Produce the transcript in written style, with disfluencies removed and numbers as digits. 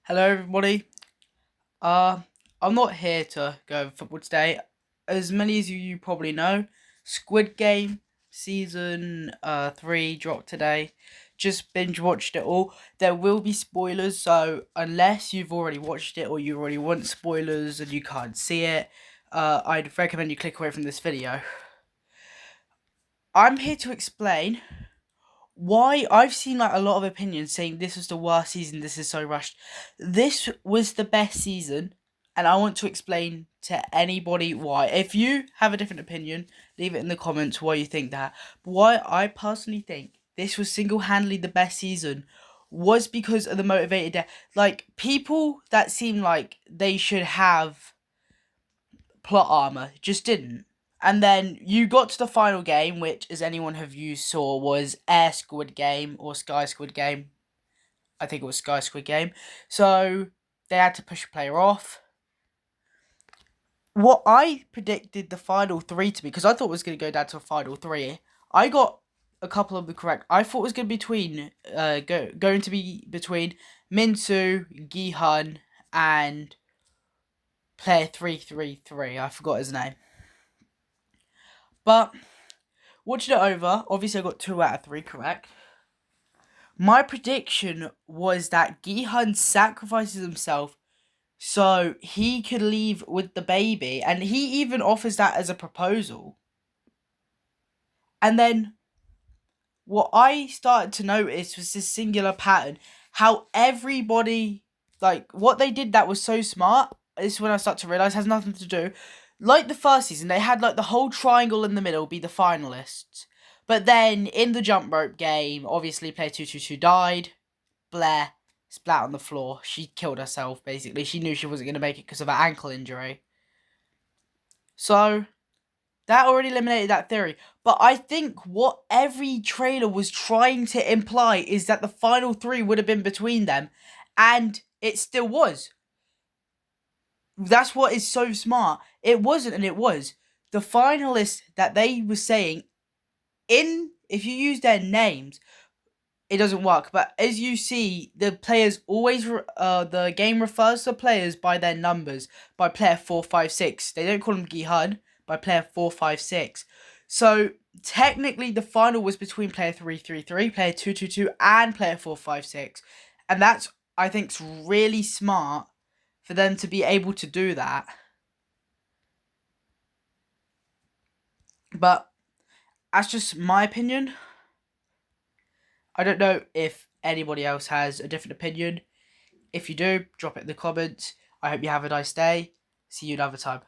Hello, everybody. Uh, I'm not here to go over football today. As many as you probably know, Squid Game season 3 dropped today. Just binge watched it all. There will be spoilers, so unless you've already watched it or you already want spoilers and you can't see it, I'd recommend you click away from this video. I'm here to explain why I've seen like a lot of opinions saying this was the worst season, this is so rushed. This was the best season, and I want to explain to anybody why. If you have a different opinion, leave it in the comments why you think that. But why I personally think this was single-handedly the best season was because of the motivated death. Like, people that seem like they should have plot armor just didn't. And then you got to the final game, which, as anyone have you saw, was Air Squid Game or Sky Squid Game. I think it was Sky Squid Game. So they had to push a player off. What I predicted the final three to be, because I thought it was going to go down to a final three, I got a couple of them correct. I thought it was going to be going to be between Minsu, Gihun, and player 333. I forgot his name. But watching it over, obviously I got 2 out of 3 correct. My prediction was that Gihun sacrifices himself so he could leave with the baby, and he even offers that as a proposal. And then what I started to notice was this singular pattern, how everybody, like, what they did that was so smart, this is when I start to realise has nothing to do. Like the first season, they had like the whole triangle in the middle be the finalists. But then in the jump rope game, obviously player 222 died. Blair splat on the floor. She killed herself, basically. She knew she wasn't going to make it because of her ankle injury. So that already eliminated that theory. But I think what every trailer was trying to imply is that the final 3 would have been between them. And it still was. That's what is so smart. It wasn't, and it was. The finalists that they were saying, if you use their names, it doesn't work. But as you see, the players always, the game refers to players by their numbers, by player 456. They don't call them Gihun, by player 456. So technically, the final was between player 333, player 222, and player 456. And that's, I think, really smart for them to be able to do that. But that's just my opinion. I don't know if anybody else has a different opinion. If you do, drop it in the comments. I hope you have a nice day. See you another time.